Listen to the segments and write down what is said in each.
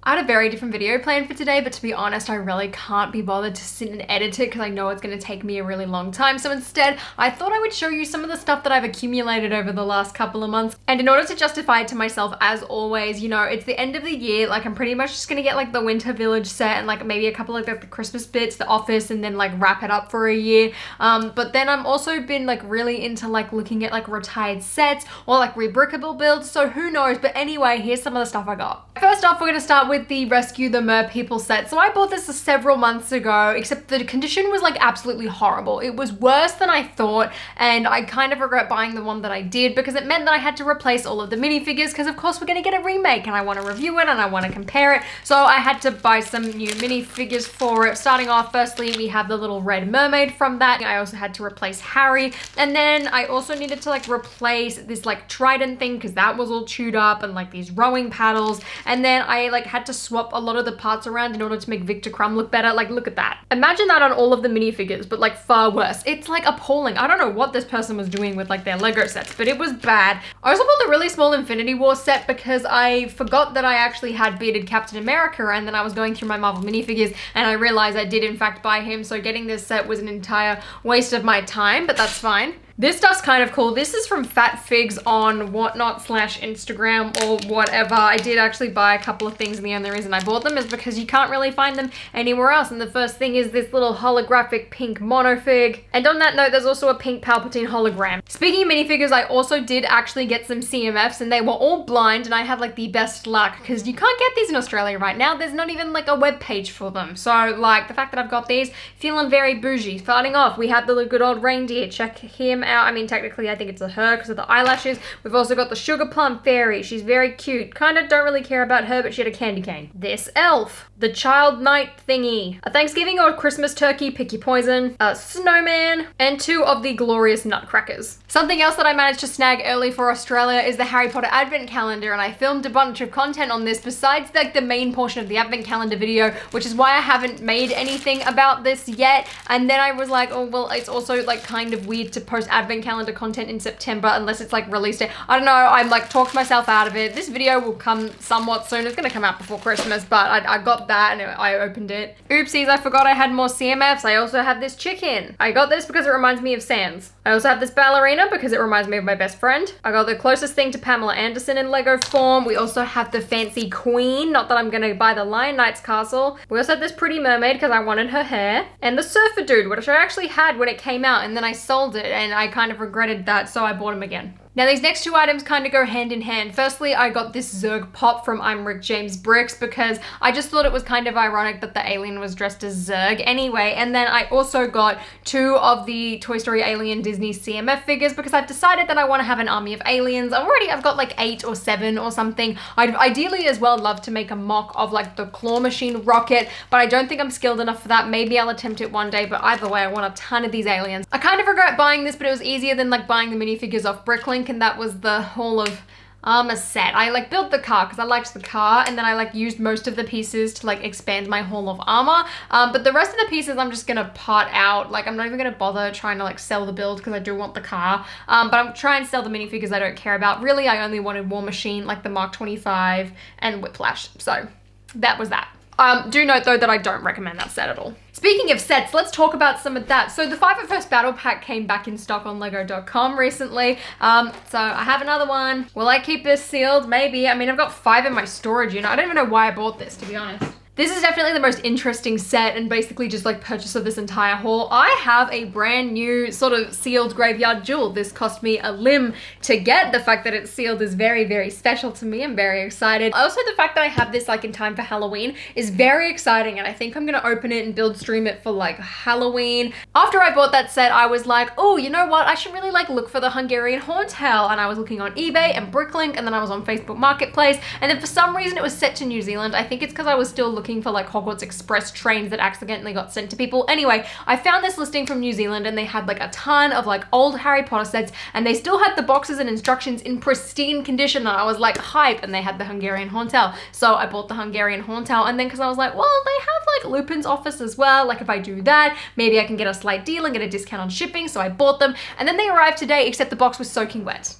I had a very different video planned for today, but to be honest, I really can't be bothered to sit and edit it because I know it's going to take me a really long time. So instead, I thought I would show you some of the stuff that I've accumulated over the last couple of months. And in order to justify it to myself, as always, you know, it's the end of the year. Like, I'm pretty much just going to get like the Winter Village set and like maybe a couple of like the Christmas bits, the office, and then like wrap it up for a year. But then I'm also been like really into like looking at like retired sets or like rebrickable builds. So who knows? But anyway, here's some of the stuff I got. First off, we're going to start with the Rescue the Mer People set. So I bought this several months ago, except the condition was like absolutely horrible. It was worse than I thought, and I kind of regret buying the one that I did because it meant that I had to replace all of the minifigures because of course we're going to get a remake and I want to review it and I want to compare it. So I had to buy some new minifigures for it. Starting off, firstly, we have the little red mermaid from that. I also had to replace Harry, and then I also needed to like replace this like trident thing because that was all chewed up, and like these rowing paddles, and then I like had to swap a lot of the parts around in order to make Victor Crumb look better. Like, look at that. Imagine that on all of the minifigures, but like far worse. It's like appalling. I don't know what this person was doing with like their Lego sets, but it was bad. I also bought the really small Infinity War set because I forgot that I actually had bearded Captain America, and then I was going through my Marvel minifigures and I realized I did in fact buy him, so getting this set was an entire waste of my time, but that's fine. This stuff's kind of cool. This is from Fat Figs on whatnot/Instagram or whatever. I did actually buy a couple of things, and the only reason I bought them is because you can't really find them anywhere else. And the first thing is this little holographic pink monofig. And on that note, there's also a pink Palpatine hologram. Speaking of minifigures, I also did actually get some CMFs, and they were all blind, and I had like the best luck because you can't get these in Australia right now. There's not even like a web page for them. So like the fact that I've got these, feeling very bougie. Starting off, we have the good old reindeer. Check him out. I mean, technically I think it's a her because of the eyelashes. We've also got the Sugar Plum Fairy. She's very cute. Kind of don't really care about her, but she had a candy cane. This elf. The Child Knight thingy. A Thanksgiving or Christmas turkey, pick your poison. A snowman. And 2 of the glorious nutcrackers. Something else that I managed to snag early for Australia is the Harry Potter Advent Calendar, and I filmed a bunch of content on this besides like the main portion of the Advent Calendar video, which is why I haven't made anything about this yet. And then I was like, oh well, it's also like kind of weird to post Advent Calendar content in September unless it's like release date. I don't know, I'm like talked myself out of it. This video will come somewhat soon. It's gonna come out before Christmas, but I got that and I opened it. Oopsies, I forgot I had more CMFs. I also have this chicken. I got this because it reminds me of Sans. I also have this ballerina because it reminds me of my best friend. I got the closest thing to Pamela Anderson in Lego form. We also have the fancy queen, not that I'm gonna buy the Lion Knight's castle. We also have this pretty mermaid because I wanted her hair. And the surfer dude, which I actually had when it came out, and then I sold it and I kind of regretted that, so I bought him again. Now these next 2 items kind of go hand in hand. Firstly, I got this Zerg Pop from I'm Rick James Bricks because I just thought it was kind of ironic that the alien was dressed as Zerg anyway. And then I also got 2 of the Toy Story Alien Disney CMF figures because I've decided that I want to have an army of aliens. I've got like 8 or 7 or something. I'd ideally as well love to make a mock of like the claw machine rocket, but I don't think I'm skilled enough for that. Maybe I'll attempt it one day, but either way, I want a ton of these aliens. I kind of regret buying this, but it was easier than like buying the minifigures off Bricklink, and that was the whole of armor set. I like built the car because I liked the car, and then I like used most of the pieces to like expand my haul of armor. But the rest of the pieces I'm just gonna part out. Like, I'm not even gonna bother trying to like sell the build because I do want the car. But I'm trying to sell the minifigures I don't care about. Really, I only wanted War Machine, like the Mark 25 and Whiplash. So that was that. Do note though that I don't recommend that set at all. Speaking of sets, let's talk about some of that. So the 501st Battle Pack came back in stock on Lego.com recently. So I have another one. Will I keep this sealed? Maybe. I mean, I've got 5 in my storage unit. I don't even know why I bought this, to be honest. This is definitely the most interesting set and basically just like purchase of this entire haul. I have a brand new sort of sealed graveyard jewel. This cost me a limb to get. The fact that it's sealed is very, very special to me. I'm very excited. Also, the fact that I have this like in time for Halloween is very exciting, and I think I'm gonna open it and build stream it for like Halloween. After I bought that set, I was like, oh, you know what? I should really like look for the Hungarian Hotel, and I was looking on eBay and Bricklink, and then I was on Facebook Marketplace, and then for some reason it was set to New Zealand. I think it's because I was still looking for like Hogwarts Express trains that accidentally got sent to people. Anyway, I found this listing from New Zealand, and they had like a ton of like old Harry Potter sets, and they still had the boxes and instructions in pristine condition, and I was like hype, and they had the Hungarian Hotel. So I bought the Hungarian Hotel, and then because I was like, well, they have like Lupin's office as well. Like if I do that, maybe I can get a slight deal and get a discount on shipping. So I bought them, and then they arrived today, except the box was soaking wet.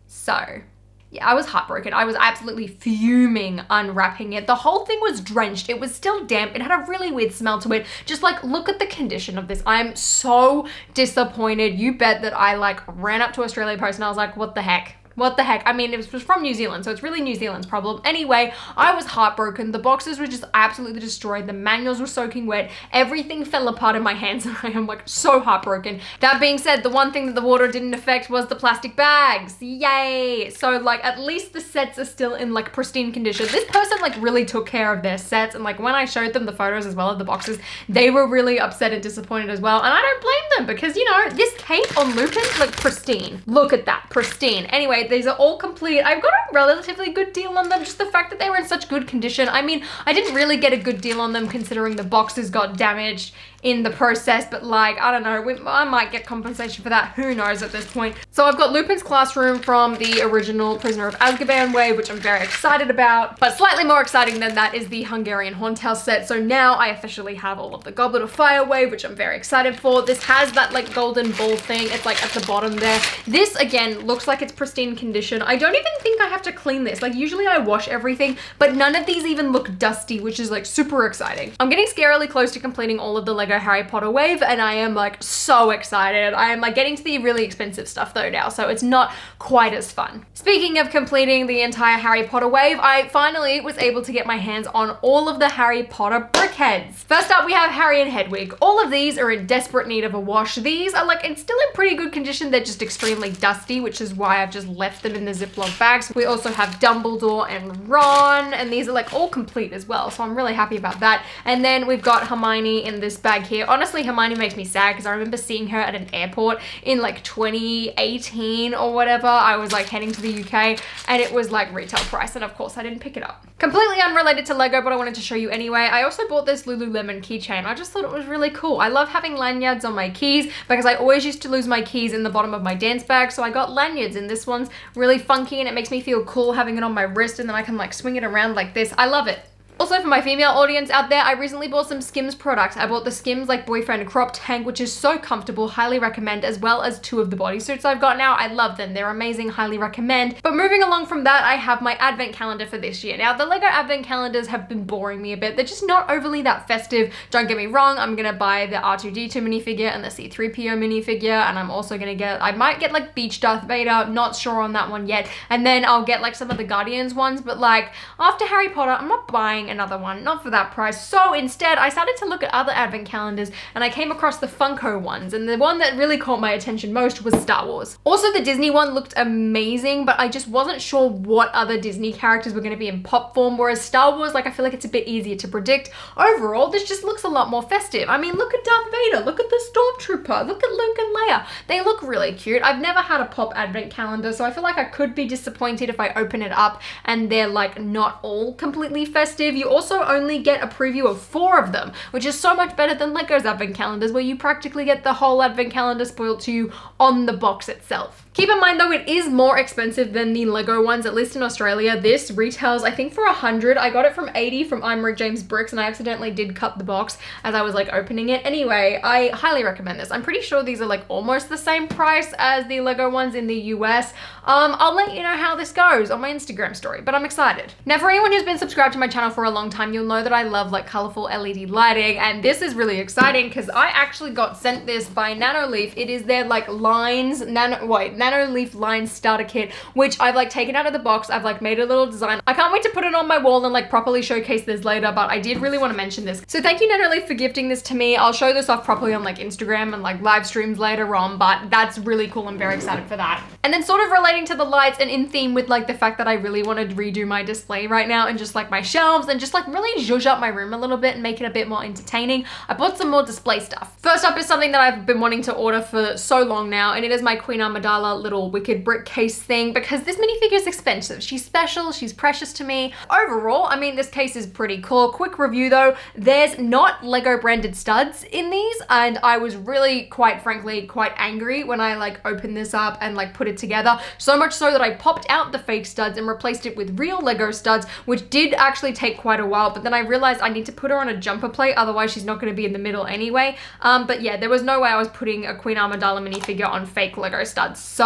So Yeah, I was heartbroken. I was absolutely fuming unwrapping it. The whole thing was drenched. It was still damp. It had a really weird smell to it. Just like, look at the condition of this. I'm so disappointed. You bet that I like ran up to Australia Post and I was like, what the heck? What the heck? I mean, it was from New Zealand, so it's really New Zealand's problem. Anyway, I was heartbroken. The boxes were just absolutely destroyed. The manuals were soaking wet. Everything fell apart in my hands and I am like so heartbroken. That being said, the one thing that the water didn't affect was the plastic bags. Yay! So like at least the sets are still in like pristine condition. This person like really took care of their sets, and like when I showed them the photos as well of the boxes, they were really upset and disappointed as well. And I don't blame them because, you know, this cape on Lupin's like pristine. Look at that, pristine. Anyway, these are all complete. I've got a relatively good deal on them, just the fact that they were in such good condition. I mean, I didn't really get a good deal on them considering the boxes got damaged in the process, but like, I don't know, I might get compensation for that. Who knows at this point. So I've got Lupin's classroom from the original Prisoner of Azkaban wave, which I'm very excited about, but slightly more exciting than that is the Hungarian Hotel set. So now I officially have all of the Goblet of Fire wave, which I'm very excited for. This has that like golden ball thing. It's like at the bottom there. This again looks like it's pristine condition. I don't even think I have to clean this. Like usually I wash everything, but none of these even look dusty, which is like super exciting. I'm getting scarily close to completing all of the Lego Harry Potter wave and I am like so excited. I am like getting to the really expensive stuff though now, so it's not quite as fun. Speaking of completing the entire Harry Potter wave, I finally was able to get my hands on all of the Harry Potter brickheads. First up, we have Harry and Hedwig. All of these are in desperate need of a wash. These are like, it's still in pretty good condition. They're just extremely dusty, which is why I've just left them in the Ziploc bags. We also have Dumbledore and Ron, and these are like all complete as well, so I'm really happy about that. And then we've got Hermione in this bag here. Honestly, Hermione makes me sad because I remember seeing her at an airport in like 2018 or whatever. I was like heading to the UK and it was like retail price, and of course I didn't pick it up. Completely unrelated to Lego, but I wanted to show you anyway. I also bought this Lululemon keychain. I just thought it was really cool. I love having lanyards on my keys because I always used to lose my keys in the bottom of my dance bag, so I got lanyards, and this one's really funky and it makes me feel cool having it on my wrist, and then I can like swing it around like this. I love it. Also, for my female audience out there, I recently bought some Skims products. I bought the Skims like boyfriend crop tank, which is so comfortable, highly recommend, as well as 2 of the bodysuits I've got now. I love them. They're amazing, highly recommend. But moving along from that, I have my advent calendar for this year. Now, the Lego advent calendars have been boring me a bit. They're just not overly that festive. Don't get me wrong, I'm gonna buy the R2-D2 minifigure and the C-3PO minifigure, and I'm also gonna get, I might get like Beach Darth Vader, not sure on that one yet. And then I'll get like some of the Guardians ones, but like after Harry Potter, I'm not buying another one, not for that price. So instead, I started to look at other advent calendars and I came across the Funko ones, and the one that really caught my attention most was Star Wars. Also, the Disney one looked amazing, but I just wasn't sure what other Disney characters were going to be in pop form, whereas Star Wars, like, I feel like it's a bit easier to predict. Overall, this just looks a lot more festive. I mean, look at Darth Vader, look at the Stormtrooper, look at Luke and Leia. They look really cute. I've never had a pop advent calendar, so I feel like I could be disappointed if I open it up and they're like not all completely festive. You also only get a preview of 4 of them, which is so much better than Lego's advent calendars, where you practically get the whole advent calendar spoiled to you on the box itself. Keep in mind though, it is more expensive than the Lego ones, at least in Australia. This retails, I think, for 100. I got it from 80 from I'm Rick James Bricks, and I accidentally did cut the box as I was like opening it. Anyway, I highly recommend this. I'm pretty sure these are like almost the same price as the Lego ones in the US. I'll let you know how this goes on my Instagram story, but I'm excited. Now, for anyone who's been subscribed to my channel for a long time, you'll know that I love like colorful LED lighting, and this is really exciting because I actually got sent this by Nano Leaf. It is their like lines, Nano Leaf line starter kit, which I've like taken out of the box. I've like made a little design. I can't wait to put it on my wall and like properly showcase this later, but I did really want to mention this. So thank you, Nano Leaf, for gifting this to me. I'll show this off properly on like Instagram and like live streams later on, but that's really cool. I'm very excited for that. And then sort of relating to the lights and in theme with like the fact that I really want to redo my display right now and just like my shelves and just like really zhuzh up my room a little bit and make it a bit more entertaining, I bought some more display stuff. First up is something that I've been wanting to order for so long now, and it is my Queen Amidala little wicked brick case thing, because this minifigure is expensive. She's special, she's precious to me. Overall, I mean, this case is pretty cool. Quick review though, there's not Lego branded studs in these, and I was really, quite frankly, quite angry when I like opened this up and like put it together. So much so that I popped out the fake studs and replaced it with real Lego studs, which did actually take quite quite a while, but then I realized I need to put her on a jumper plate, otherwise she's not going to be in the middle anyway. But yeah, there was no way I was putting a Queen Amidala minifigure on fake Lego studs. So,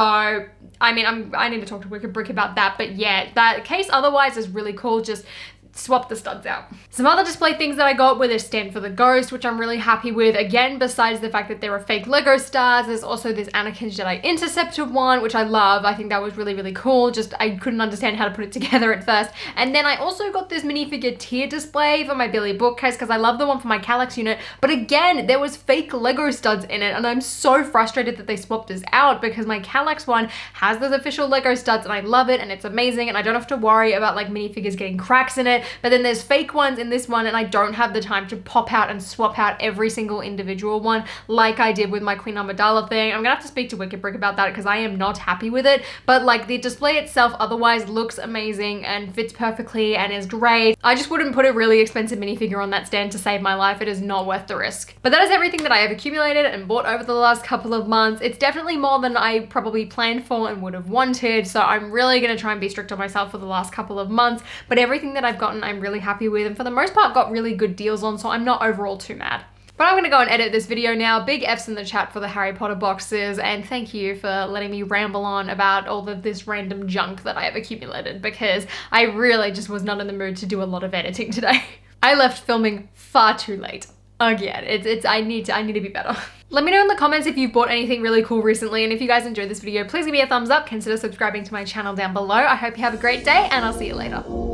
I mean, I need to talk to Wicked Brick about that, but yeah, that case otherwise is really cool. Just swap the studs out. Some other display things that I got were this stand for the Ghost, which I'm really happy with. Again, besides the fact that there are fake Lego stars, there's also this Anakin Jedi Interceptor one, which I love. I think that was really, really cool. Just, I couldn't understand how to put it together at first. And then I also got this minifigure tier display for my Billy bookcase because I love the one for my Kallax unit. But again, there was fake Lego studs in it, and I'm so frustrated that they swapped this out because my Kallax one has those official Lego studs and I love it and it's amazing and I don't have to worry about like minifigures getting cracks in it. But then there's fake ones in this one and I don't have the time to pop out and swap out every single individual one like I did with my Queen Amidala thing. I'm gonna have to speak to Wicked Brick about that because I am not happy with it. But like the display itself otherwise looks amazing and fits perfectly and is great. I just wouldn't put a really expensive minifigure on that stand to save my life. It is not worth the risk. But that is everything that I have accumulated and bought over the last couple of months. It's definitely more than I probably planned for and would have wanted. So I'm really gonna try and be strict on myself for the last couple of months. But everything that I've gotten, I'm really happy with, and for the most part got really good deals on, so I'm not overall too mad. But I'm gonna go and edit this video now. Big F's in the chat for the Harry Potter boxes, and thank you for letting me ramble on about all of this random junk that I have accumulated because I really just was not in the mood to do a lot of editing today. I left filming far too late. Again, I need to be better. Let me know in the comments if you've bought anything really cool recently, and if you guys enjoyed this video, please give me a thumbs up, consider subscribing to my channel down below. I hope you have a great day, and I'll see you later.